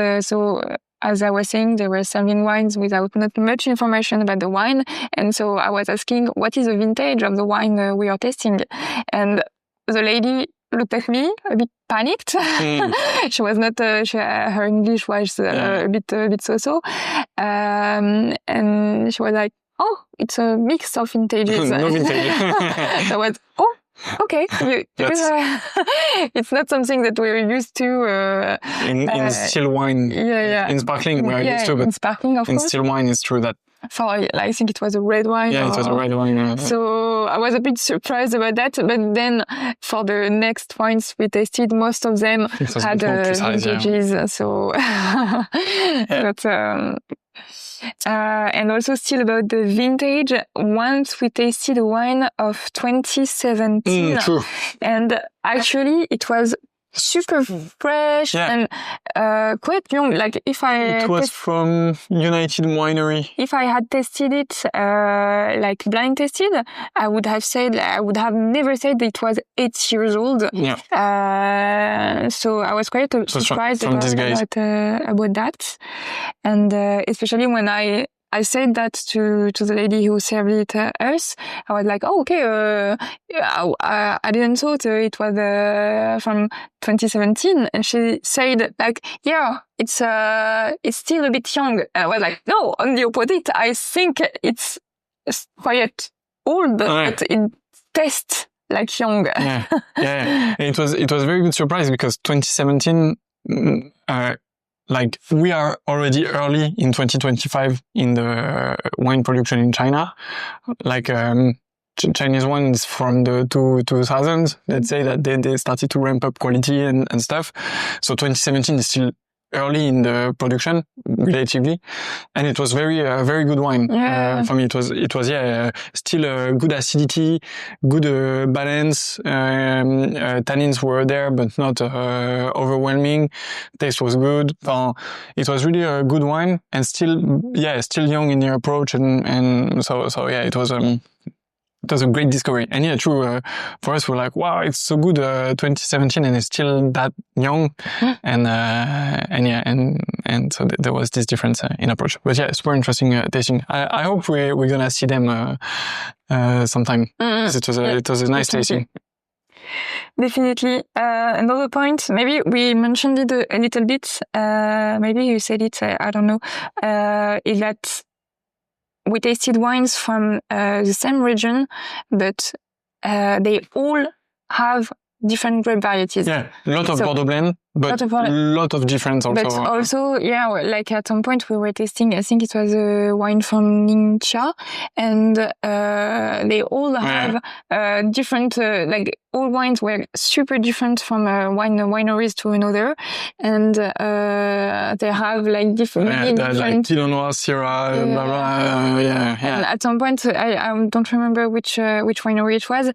[SPEAKER 10] as I was saying, they were serving wines without not much information about the wine, and so I was asking, what is the vintage of the wine we are tasting, and the lady looked at me a bit panicked. She was not. Her English was a bit so-so, and she was like, "Oh, it's a mix of vintages."
[SPEAKER 2] No vintage.
[SPEAKER 10] So I was, okay. It's not something that we're used to.
[SPEAKER 2] In still wine. In sparkling, we're used to, but
[SPEAKER 10] in sparkling, of course.
[SPEAKER 2] In still wine, it's true that.
[SPEAKER 10] I think it was a red wine.
[SPEAKER 2] Yeah, it was a red wine.
[SPEAKER 10] So I was a bit surprised about that. But then for the next wines we tasted, most of them had vintages. So but, and also still about the vintage, once we tasted a wine of 2017.
[SPEAKER 2] True.
[SPEAKER 10] And actually it was super fresh and quite young. Like if
[SPEAKER 2] It was from United Winery.
[SPEAKER 10] If I had tasted it, like blind tested, I would have never said it was 8 years old.
[SPEAKER 2] Yeah.
[SPEAKER 10] So I was quite surprised
[SPEAKER 2] from these guys.
[SPEAKER 10] about that. And especially when I said that to the lady who served it us. I was like, oh, okay, I didn't thought it was from 2017. And she said like, yeah, it's still a bit young. And I was like, no, on the opposite, I think it's quite old, but it tastes like young.
[SPEAKER 2] Yeah. And it was a very good surprise because 2017, like we are already early in 2025 in the wine production in China. Like Chinese wines from the 2000s, let's say that they started to ramp up quality and stuff. So 2017 is still early in the production relatively, and it was very good wine. For me, it was still a good acidity, good balance. Tannins were there, but not overwhelming. Taste was good. It was really a good wine, and still young in the approach, and so it was. It was a great discovery. And yeah, true, for us, we're like, wow, it's so good, 2017 and it's still that young. And so there was this difference in approach. But yeah, super interesting tasting. I hope we're gonna see them sometime. Because it was a nice tasting.
[SPEAKER 10] Definitely. Another point, maybe we mentioned it a little bit, maybe you said it, I don't know, is that we tasted wines from the same region, but they all have different grape varieties.
[SPEAKER 2] Yeah, a lot of Bordeaux blend, but a lot of difference also.
[SPEAKER 10] But also, yeah, like at some point we were tasting, I think it was a wine from Ningxia, and they all have different, like all wines were super different from wineries to another, and they have like different.
[SPEAKER 2] Like Pinot Noir, Syrah, blah blah.
[SPEAKER 10] And at some point, I don't remember which winery it was.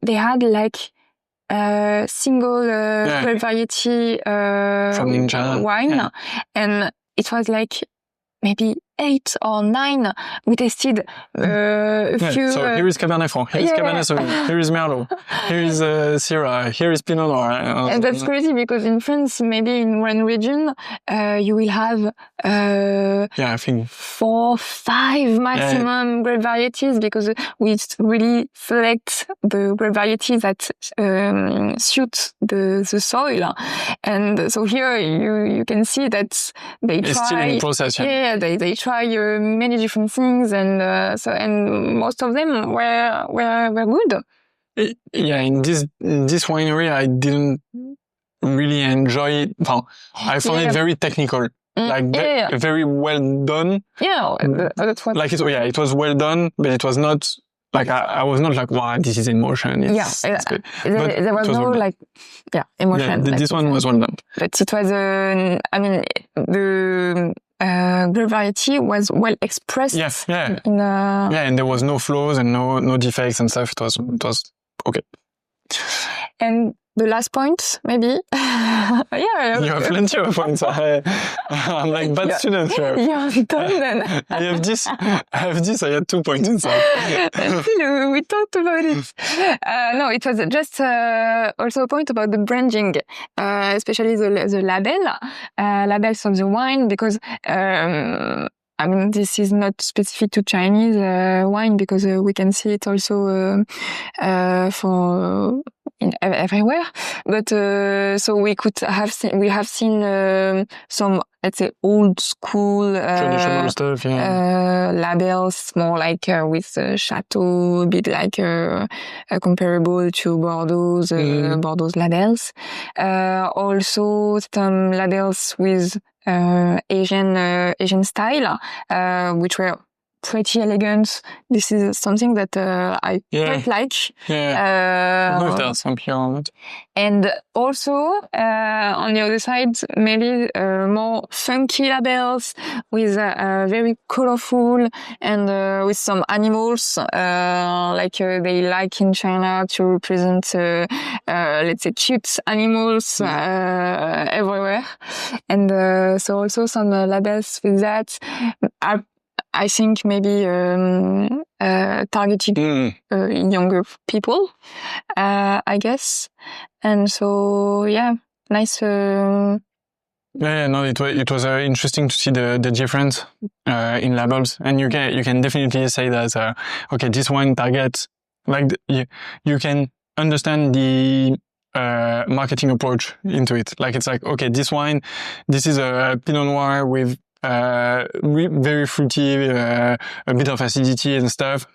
[SPEAKER 10] They had like single grape variety
[SPEAKER 2] from Ningxia
[SPEAKER 10] wine, and it was like maybe 8 or 9. We tasted a few.
[SPEAKER 2] So here is Cabernet Franc, here is Cabernet Sauvignon, here is Merlot, here is Syrah, here is Pinot Noir.
[SPEAKER 10] And that's crazy because in France, maybe in one region, you will have
[SPEAKER 2] I think
[SPEAKER 10] 4, 5 maximum grape varieties because we really select the grape varieties that suit the soil. And so here you can see that they try.
[SPEAKER 2] It's still in process.
[SPEAKER 10] They try many different things, and most of them were good.
[SPEAKER 2] Yeah, in this winery, I didn't really enjoy it. I found it very technical, very well done.
[SPEAKER 10] Yeah, that's what.
[SPEAKER 2] Like it was well done, but it was not. Like I was not like, wow, this is emotion. It's good.
[SPEAKER 10] There was no emotion.
[SPEAKER 2] This one was well done.
[SPEAKER 10] But it was, the grape variety was well expressed.
[SPEAKER 2] And there was no flaws and no defects and stuff. It was okay.
[SPEAKER 10] And the last point, maybe.
[SPEAKER 2] You have plenty of points. I'm like bad student here.
[SPEAKER 10] You're done then.
[SPEAKER 2] I have this. I had 2 points inside.
[SPEAKER 10] We talked about it. No, it was just also a point about the branding, especially the labels of the wine, because I mean, this is not specific to Chinese wine because we can see it also everywhere. But so we have seen some, let's say, old school
[SPEAKER 2] traditional stuff,
[SPEAKER 10] labels, more like with chateau, a bit like comparable to Bordeaux's labels. Also some labels with Asian style, which were pretty elegant. This is something that I quite like.
[SPEAKER 2] There's some pure.
[SPEAKER 10] And also, on the other side, maybe more funky labels with very colorful and with some animals, like they like in China to represent, let's say, cute animals everywhere. And so also some labels with that. I think maybe targeted younger people, I guess. And so, yeah, nice.
[SPEAKER 2] No, it was interesting to see the difference in labels, and you can definitely say that okay, this wine targets, like you can understand the marketing approach into it. Like it's like, okay, this is a Pinot Noir with very fruity, a bit of acidity and stuff.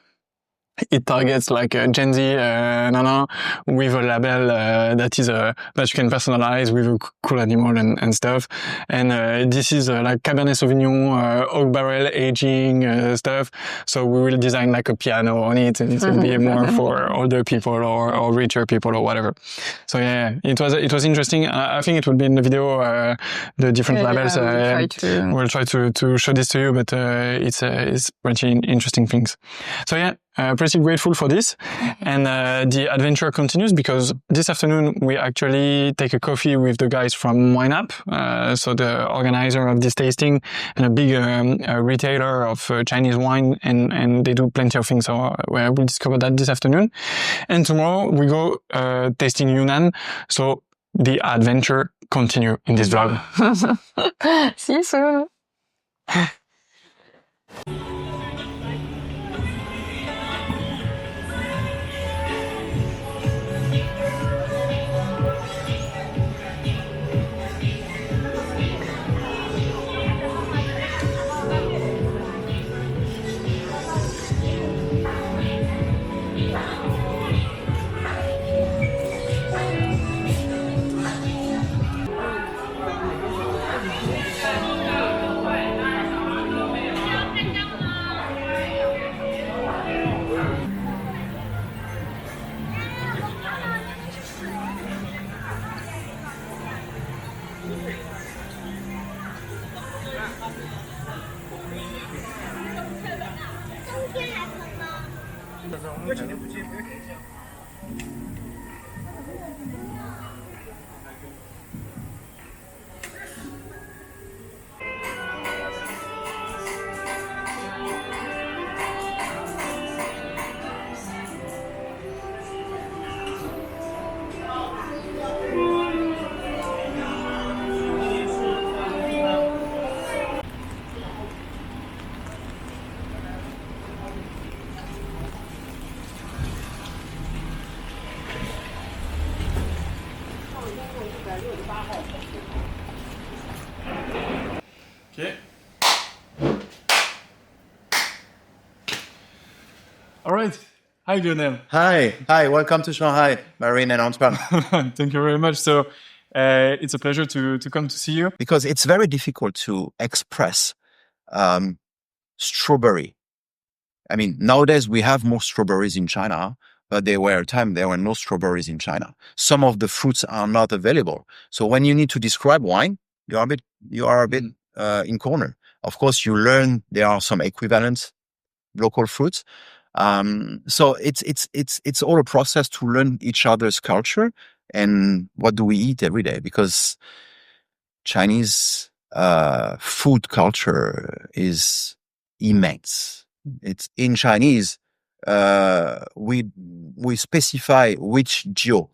[SPEAKER 2] It targets like Gen Z Nana with a label that is that you can personalize with a cool animal and stuff. And this is like Cabernet Sauvignon, oak barrel aging stuff. So we will design like a piano on it, and it will be more for older people or richer people or whatever. So yeah, it was interesting. I think it will be in the video the different labels. We'll try to show this to you, but it's pretty interesting things. So yeah. Pretty grateful for this, and the adventure continues because this afternoon we actually take a coffee with the guys from YNAP, so the organizer of this tasting and a big retailer of Chinese wine, and they do plenty of things. So we'll discover that this afternoon, and tomorrow we go tasting Yunnan. So the adventure continue in this vlog.
[SPEAKER 10] See you soon.
[SPEAKER 1] Okay. All right. Hi, Lionel.
[SPEAKER 3] Hi, welcome to Shanghai, Marine and Antoine.
[SPEAKER 1] Thank you very much. So it's a pleasure to come to see you.
[SPEAKER 3] Because it's very difficult to express strawberry. I mean, nowadays we have more strawberries in China, but there were a time there were no strawberries in China. Some of the fruits are not available. So when you need to describe wine, you are a bit in corner. Of course, you learn there are some equivalent local fruits. So it's all a process to learn each other's culture and what do we eat every day, because Chinese food culture is immense. It's in Chinese. We specify which jiu.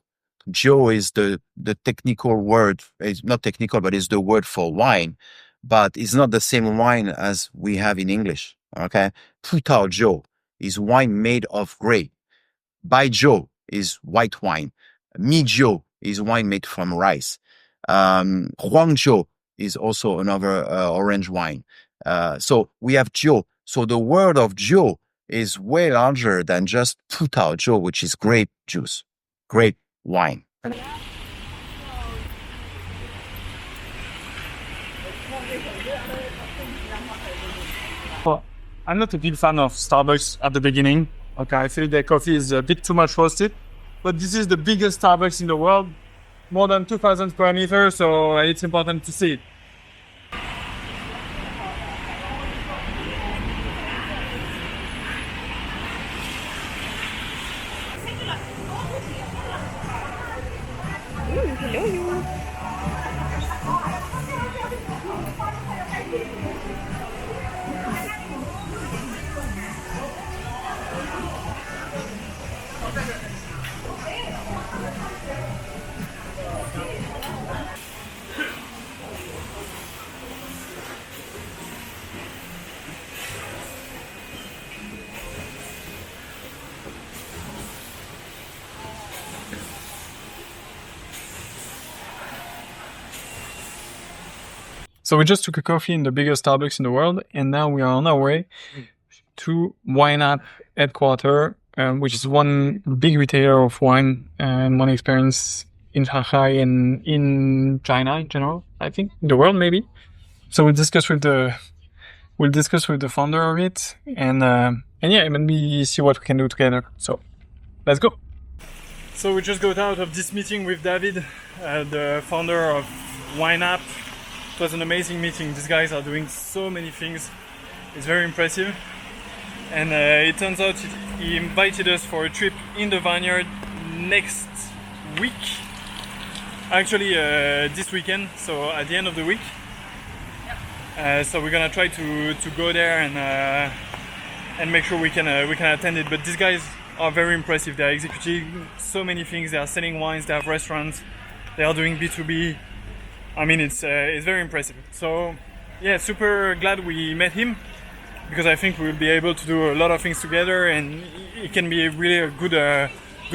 [SPEAKER 3] Jiu is the technical word. It's not technical, but it's the word for wine. But it's not the same wine as we have in English. Okay, Putao jiu is wine made of grape. Bai jiu is white wine. Mi jiu is wine made from rice. Huang jiu is also another orange wine. So we have jiu. So the word of jiu is way larger than just Putao jiu, which is grape juice, grape wine.
[SPEAKER 2] I'm not a big fan of Starbucks at the beginning. Okay, I feel their coffee is a bit too much roasted. But this is the biggest Starbucks in the world, more than 2,000 square meters, so it's important to see it. So we just took a coffee in the biggest Starbucks in the world, and now we are on our way to Wine App headquarters, which is one big retailer of wine and wine experience in Shanghai and in China in general, I think, in the world maybe. So we'll discuss with the founder of it, and yeah, maybe see what we can do together. So let's go. So we just got out of this meeting with David, the founder of Wine App. It was an amazing meeting. These guys are doing so many things. It's very impressive. And it turns out he invited us for a trip in the vineyard next week. Actually, this weekend, so at the end of the week. So we're gonna try to go there and make sure we can attend it. But these guys are very impressive. They are executing so many things. They are selling wines. They have restaurants. They are doing B2B. I mean, it's very impressive. So, yeah, super glad we met him, because I think we'll be able to do a lot of things together, and he can be really a good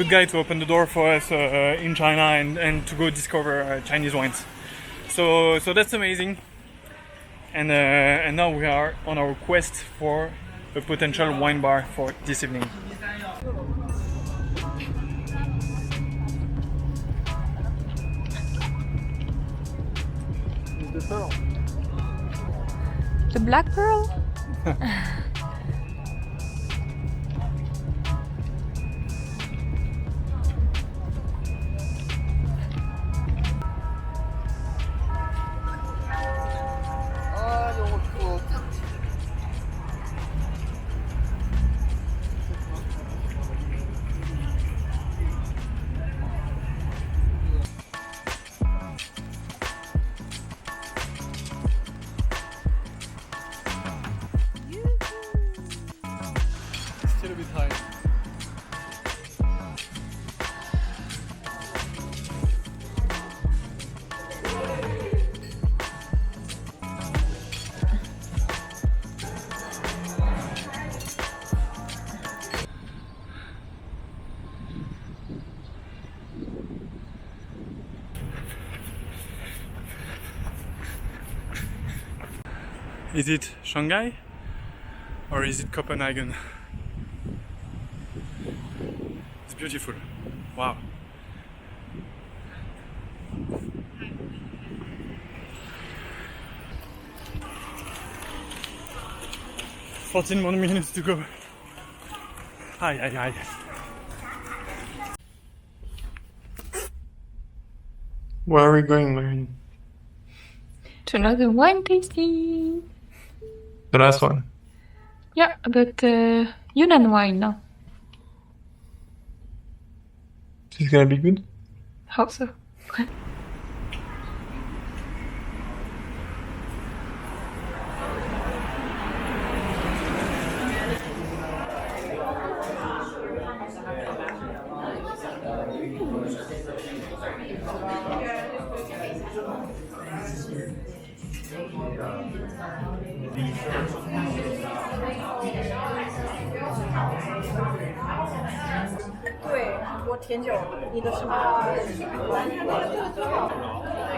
[SPEAKER 2] guy to open the door for us in China and to go discover Chinese wines. So that's amazing. And now we are on our quest for a potential wine bar for this evening. The pearl.
[SPEAKER 10] The black pearl?
[SPEAKER 1] Still a bit high. Is it Shanghai or is it Copenhagen? It's beautiful. Wow. "14 more minutes to go." Aye, aye, aye. Where are we going, Marine?
[SPEAKER 10] To another wine tasting.
[SPEAKER 1] The last one.
[SPEAKER 10] Yeah, but Yunnan wine now.
[SPEAKER 1] It's gonna be good.
[SPEAKER 10] Hope so.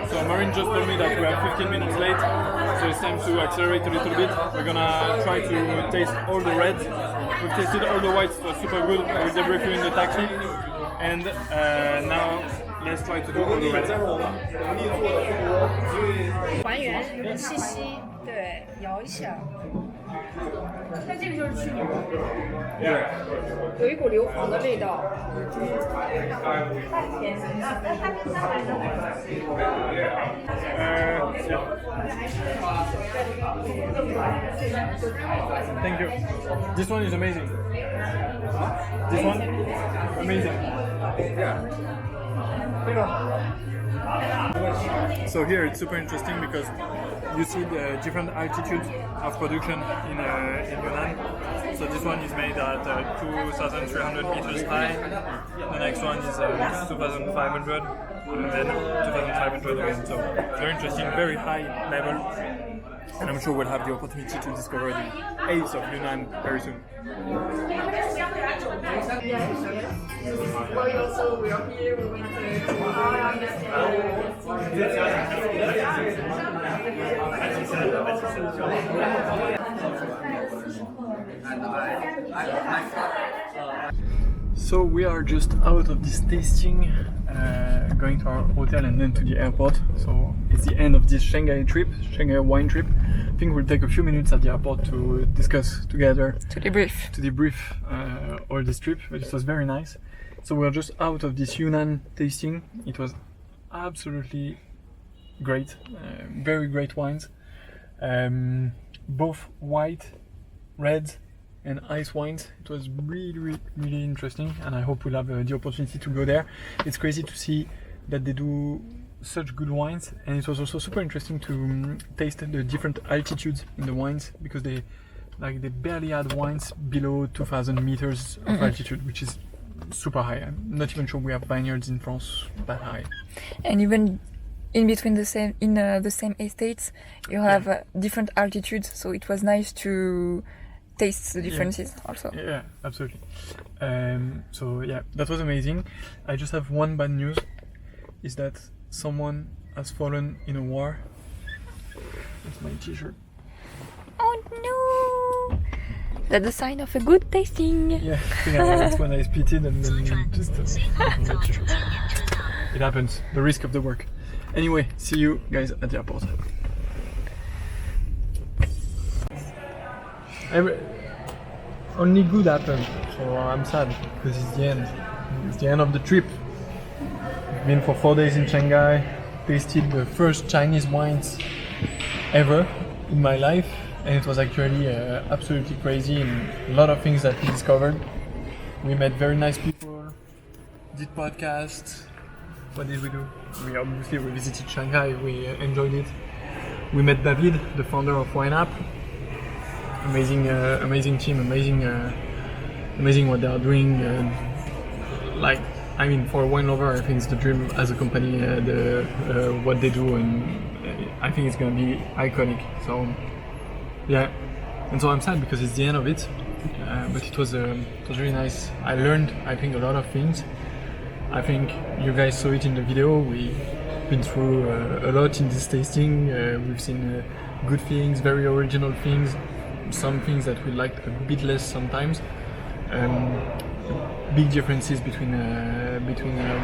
[SPEAKER 1] So Marine just told me that we are 15 minutes late, so it's time to accelerate a little bit. We're gonna try to taste all the reds. We've tasted all the whites, it was super good. We're debriefing in the taxi, and now let's try to do all the rest.
[SPEAKER 11] 还原气息，对，摇一下。那这个就是去油，有一股硫磺的味道。
[SPEAKER 1] Thank you. This one is amazing. This one, amazing. So here it's super interesting because you see the different altitudes of production in Yunnan. So this one is made at 2,300 meters high. The next one is 2,500, and then 2,500 again. So very interesting, very high level. And I'm sure we'll have the opportunity to discover the ace of Yunnan very soon. So we are just out of this tasting, going to our hotel and then to the airport. So it's the end of this Shanghai trip, Shanghai wine trip. I think we'll take a few minutes at the airport to discuss together, to debrief all this trip. But it was very nice. So we're just out of this Yunnan tasting. It was absolutely great, very great wines, both white, red, and ice wines. It was really interesting, and I hope we'll have the opportunity to go there. It's crazy to see that they do such good wines, and it was also super interesting to taste the different altitudes in the wines, because they barely had wines below 2,000 meters of altitude, which is super high. I'm not even sure we have vineyards in France that high.
[SPEAKER 10] And even in between the same estates, you have different altitudes, so it was nice to taste the differences also.
[SPEAKER 1] Yeah, absolutely. So yeah, that was amazing. I just have one bad news, is that someone has fallen in a war. It's my t-shirt.
[SPEAKER 10] Oh no! That's a sign of a good tasting.
[SPEAKER 1] Yeah, I think that's when I spit it and then just it happens, the risk of the work. Anyway, see you guys at the airport. Only good happened, so I'm sad because it's the end. It's the end of the trip. I've been for 4 days in Shanghai, tasted the first Chinese wines ever in my life, and it was actually absolutely crazy, and a lot of things that we discovered. We met very nice people, did podcasts. What did we do? We obviously revisited Shanghai, we enjoyed it. We met David, the founder of Wine App. Amazing team, amazing what they are doing. For a wine lover, I think it's the dream as a company, what they do, and I think it's gonna be iconic. So yeah, and so I'm sad because it's the end of it, but it was really nice. I learned, I think, a lot of things. I think you guys saw it in the video. We've been through a lot in this tasting. We've seen good things, very original things, some things that we liked a bit less sometimes. Big differences between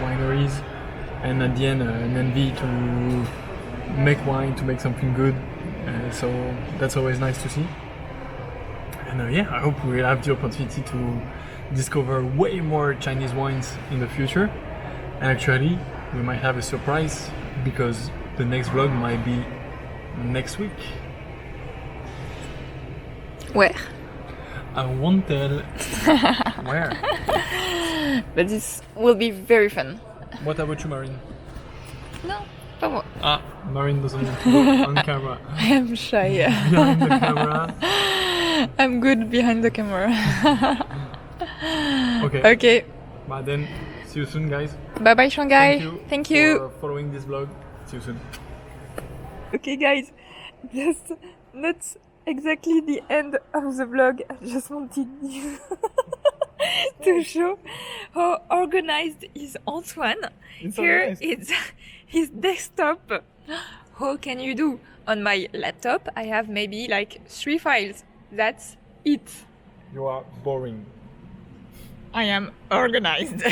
[SPEAKER 1] wineries, and at the end an envy to make wine, to make something good. So that's always nice to see. And I hope we'll have the opportunity to discover way more Chinese wines in the future. And actually, we might have a surprise, because the next vlog might be next week.
[SPEAKER 10] Where?
[SPEAKER 1] I won't tell where.
[SPEAKER 10] But this will be very fun.
[SPEAKER 1] What about you, Marine?
[SPEAKER 10] No, pas moi.
[SPEAKER 1] Ah, Marine doesn't want to go on camera.
[SPEAKER 10] I am shy.
[SPEAKER 1] Behind the camera.
[SPEAKER 10] I'm good behind the camera.
[SPEAKER 1] Okay. But then, see you soon, guys.
[SPEAKER 10] Bye bye, Shanghai.
[SPEAKER 1] Thank you for following this vlog. See you soon.
[SPEAKER 10] Okay, guys, that's not exactly the end of the vlog. I just wanted you to show how organized is Antoine. Here is his desktop. How can you do? On my laptop, I have maybe like 3 files. That's it.
[SPEAKER 1] You are boring.
[SPEAKER 10] I am organized.